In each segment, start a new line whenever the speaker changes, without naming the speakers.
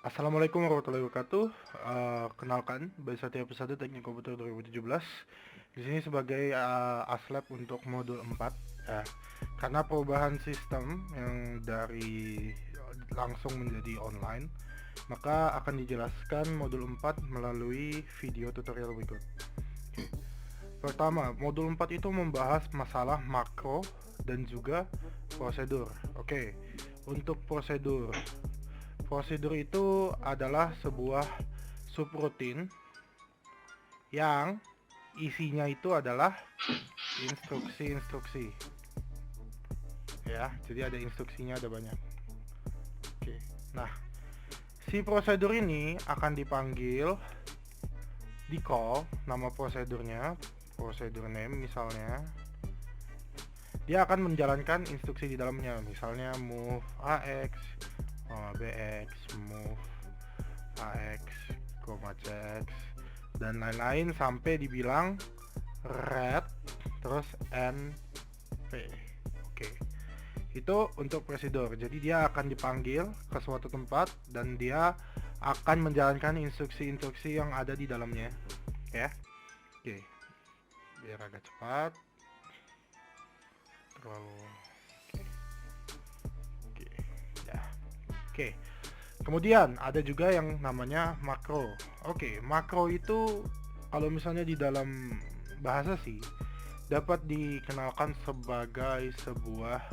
Assalamualaikum warahmatullahi wabarakatuh. Kenalkan, baru satu episode Teknik Komputer 2017. Di sini sebagai aslab untuk modul 4. Ya. Karena perubahan sistem yang dari langsung menjadi online, maka akan dijelaskan modul 4 melalui video tutorial berikut. Oke. Pertama, modul 4 itu membahas masalah makro dan juga prosedur. Oke. Untuk prosedur, prosedur itu adalah sebuah subroutine yang isinya itu adalah instruksi-instruksi. Ya, jadi ada instruksinya, ada banyak. Oke. Nah, si prosedur ini akan dipanggil di call nama prosedurnya, prosedur name misalnya. Dia akan menjalankan instruksi di dalamnya, misalnya move AX, BX, move AX, CX, dan lain-lain sampai dibilang red terus NP. Oke. Itu untuk prosedur. Jadi dia akan dipanggil ke suatu tempat dan dia akan menjalankan instruksi-instruksi yang ada di dalamnya. Ya. Oke. Biar agak cepat. Terlalu Oke. Ya. Oke. Kemudian ada juga yang namanya makro. Oke, makro itu kalau misalnya di dalam bahasa sih dapat dikenalkan sebagai sebuah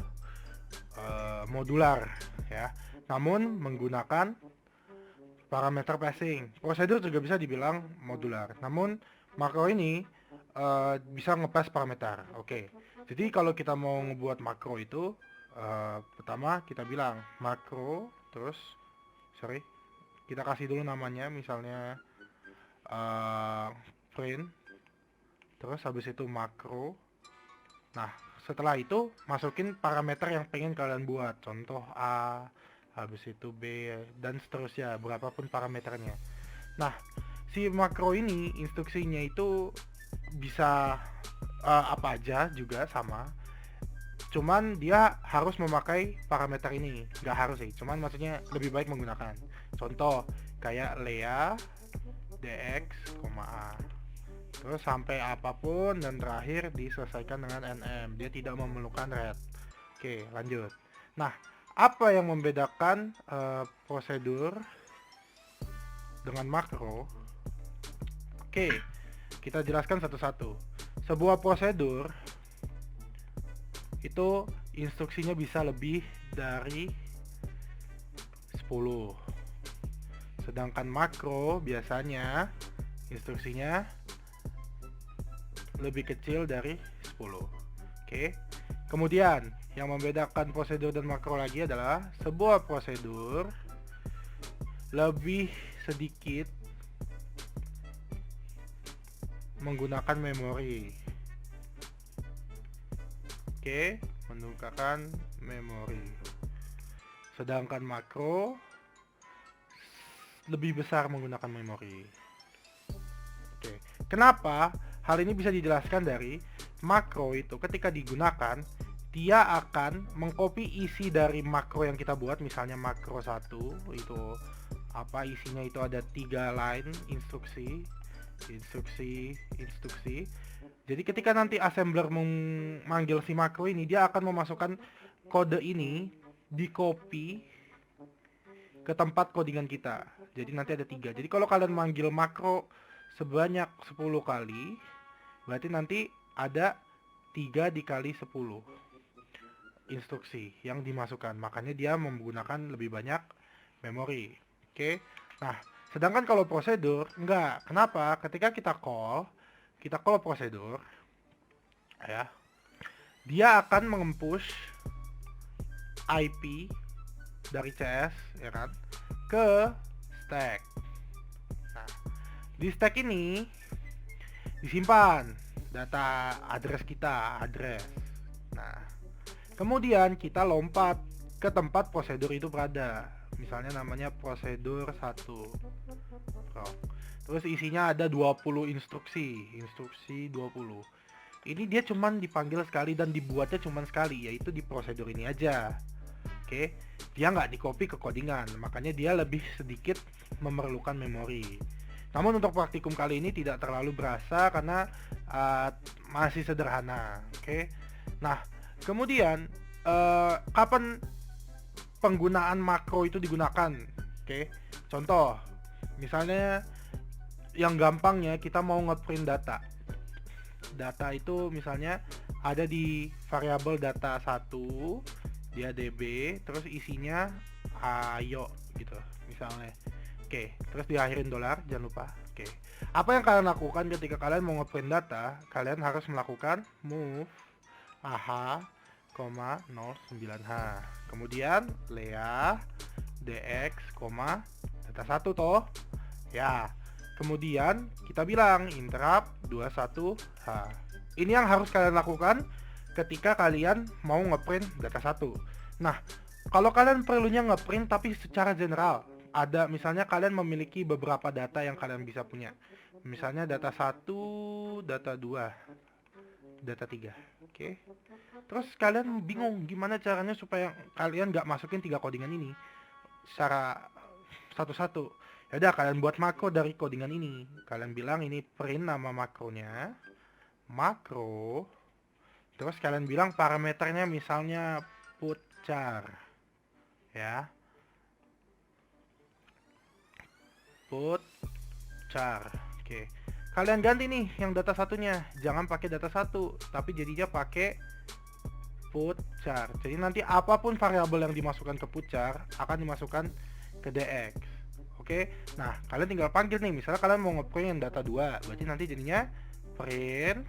modular ya. Namun menggunakan parameter passing. Prosedur juga bisa dibilang modular. Namun makro ini bisa ngepass parameter. Oke. Jadi kalau kita mau ngebuat makro itu pertama kita bilang makro terus kita kasih dulu namanya misalnya print terus habis itu makro. Nah setelah itu masukin parameter yang pengen kalian buat, contoh A, habis itu B, dan seterusnya berapapun parameternya. Nah si makro ini instruksinya itu bisa apa aja juga sama, cuman dia harus memakai parameter ini. Nggak harus sih, cuman maksudnya lebih baik menggunakan. Contoh kayak Lea dx, a, terus sampai apapun dan terakhir diselesaikan dengan nm. Dia tidak memerlukan red. Oke, lanjut. Nah, apa yang membedakan prosedur dengan makro? Oke, kita jelaskan satu-satu. Sebuah prosedur itu instruksinya bisa lebih dari 10. Sedangkan makro biasanya instruksinya lebih kecil dari 10. Oke. Kemudian yang membedakan prosedur dan makro lagi adalah sebuah prosedur lebih sedikit menggunakan memori. Oke, menggunakan memori. Sedangkan makro lebih besar menggunakan memori. Oke. Kenapa? Hal ini bisa dijelaskan dari makro itu ketika digunakan dia akan mengcopy isi dari makro yang kita buat. Misalnya makro 1 itu apa isinya, itu ada 3 line instruksi. Jadi ketika nanti assembler memanggil si makro ini, dia akan memasukkan kode ini di copy ke tempat codingan kita. Jadi nanti ada 3. Jadi kalau kalian manggil makro sebanyak 10 kali, berarti nanti ada 3 dikali 10 instruksi yang dimasukkan. Makanya dia menggunakan lebih banyak memori. Oke. Nah, sedangkan kalau prosedur enggak. Kenapa? Ketika kita call prosedur ya, dia akan mengempush IP dari CS ya kan ke stack. Nah, di stack ini disimpan data address kita, Nah, kemudian kita lompat ke tempat prosedur itu berada. Misalnya namanya prosedur 1. Terus isinya ada 20 instruksi 20. Ini dia cuman dipanggil sekali dan dibuatnya cuman sekali, yaitu di prosedur ini aja. Oke, dia nggak di-copy ke codingan, makanya dia lebih sedikit memerlukan memori. Namun untuk praktikum kali ini tidak terlalu berasa karena masih sederhana. Oke, nah kemudian kapan penggunaan makro itu digunakan? Oke, contoh misalnya yang gampangnya kita mau ngeprint data. Data itu misalnya ada di variabel data 1, dia DB, terus isinya ayo gitu misalnya. Oke, terus diakhirin $, jangan lupa. Oke. Apa yang kalian lakukan ketika kalian mau ngeprint data? Kalian harus melakukan move AH, 09H. Kemudian Lea DX, data 1 toh. Ya. Kemudian kita bilang interrupt 21H. Ini yang harus kalian lakukan ketika kalian mau ngeprint data 1. Nah, kalau kalian perlunya ngeprint tapi secara general, ada misalnya kalian memiliki beberapa data yang kalian bisa punya. Misalnya data 1, data 2, data 3. Oke. Terus kalian bingung gimana caranya supaya kalian nggak masukin 3 codingan ini secara satu-satu. Yaudah, kalian buat makro dari codingan ini. Kalian bilang ini print nama makronya, makro. Terus kalian bilang parameternya misalnya put char, ya, put char. Oke, kalian ganti nih yang data satunya, jangan pakai data 1, tapi jadinya pakai put char. Jadi nanti apapun variabel yang dimasukkan ke put char akan dimasukkan ke dx. Oke, nah kalian tinggal panggil nih, misalnya kalian mau ngeprint data 2, berarti nanti jadinya print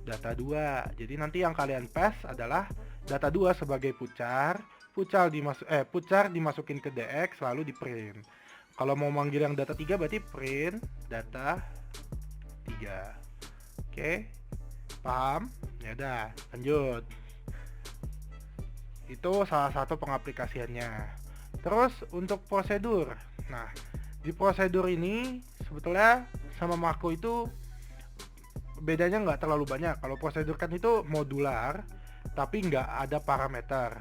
data 2. Jadi nanti yang kalian pass adalah data 2 sebagai pucar, pucar dimasukin ke dx lalu di print. Kalau mau manggil yang data 3 berarti print data 3. Oke, paham? Ya udah, lanjut. Itu salah satu pengaplikasiannya. Terus untuk prosedur. Nah, di prosedur ini sebetulnya sama makro itu bedanya nggak terlalu banyak. Kalau prosedur kan itu modular, tapi nggak ada parameter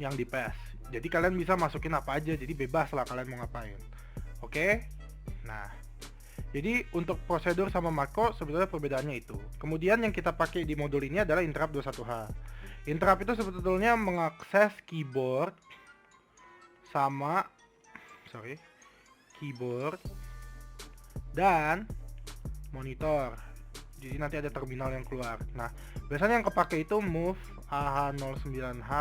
yang di pass. Jadi kalian bisa masukin apa aja, jadi bebas lah kalian mau ngapain. Oke? Nah, jadi untuk prosedur sama makro sebetulnya perbedaannya itu. Kemudian yang kita pakai di modul ini adalah interrupt 21H. Interrupt itu sebetulnya mengakses keyboard sama keyboard dan monitor. Jadi nanti ada terminal yang keluar. Nah, biasanya yang kepake itu move AH09H,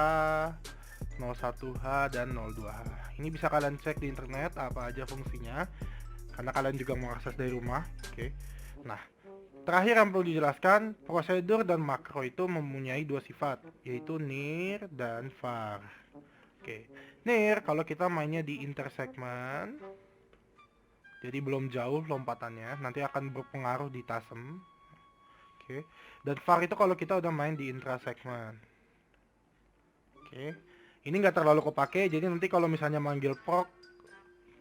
01H, dan 02H. Ini bisa kalian cek di internet apa aja fungsinya, karena kalian juga mengakses dari rumah. Oke. Nah, terakhir yang perlu dijelaskan, prosedur dan makro itu mempunyai dua sifat, yaitu near dan far. Oke. Near kalau kita mainnya di intersegment, jadi belum jauh lompatannya, nanti akan berpengaruh di tasem. Oke. Dan far itu kalau kita udah main di intrasegment. Oke. Ini nggak terlalu kepake, jadi nanti kalau misalnya manggil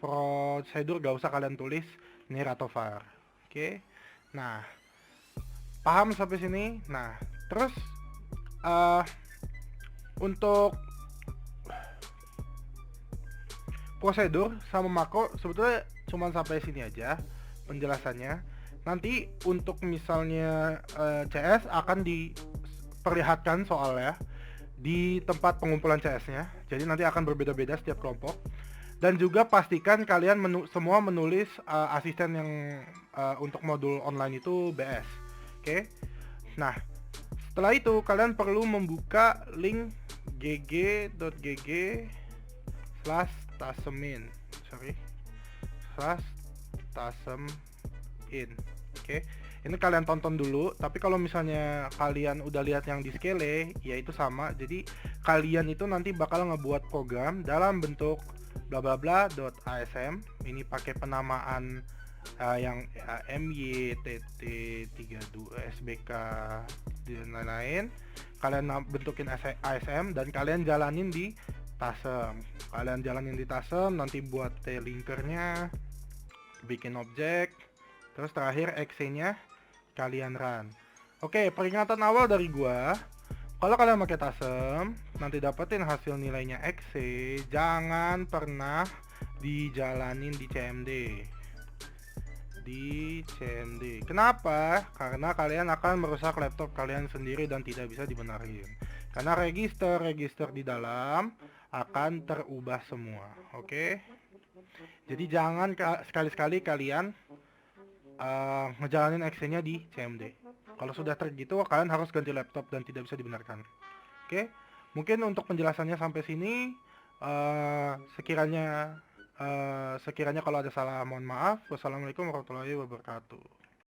prosedur gak usah kalian tulis near atau far. Oke. Nah, paham sampai sini? Nah, terus untuk prosedur sama makro sebetulnya cuman sampai sini aja penjelasannya. Nanti untuk misalnya CS akan diperlihatkan soalnya di tempat pengumpulan CS-nya. Jadi nanti akan berbeda-beda setiap kelompok. Dan juga pastikan kalian semua menulis asisten yang untuk modul online itu BS. Oke. Nah, setelah itu kalian perlu membuka link gg.gg/tasemin. /tasemin. Oke. Ini kalian tonton dulu, tapi kalau misalnya kalian udah lihat yang di scale, ya itu sama. Jadi kalian itu nanti bakal ngebuat program dalam bentuk bla bla bla.asm. Ini pakai penamaan yang MYTT32 SBK dan lain-lain. Kalian bentukin ASM dan kalian jalanin di Tasem. Kalian jalanin di Tasem, nanti buat linkernya, bikin objek, terus terakhir exe-nya kalian run. Oke, peringatan awal dari gua, Kalau kalian pakai Tasem, nanti dapetin hasil nilainya exe, jangan pernah dijalanin di CMD. Kenapa? Karena kalian akan merusak laptop kalian sendiri dan tidak bisa dibenerin. Karena register di dalam akan terubah semua. Oke? Jadi jangan sekali-sekali kalian ngejalanin exe-nya di CMD. Kalau sudah gitu, kalian harus ganti laptop dan tidak bisa dibenarkan. Oke, mungkin untuk penjelasannya sampai sini. Sekiranya kalau ada salah mohon maaf. Wassalamualaikum warahmatullahi wabarakatuh.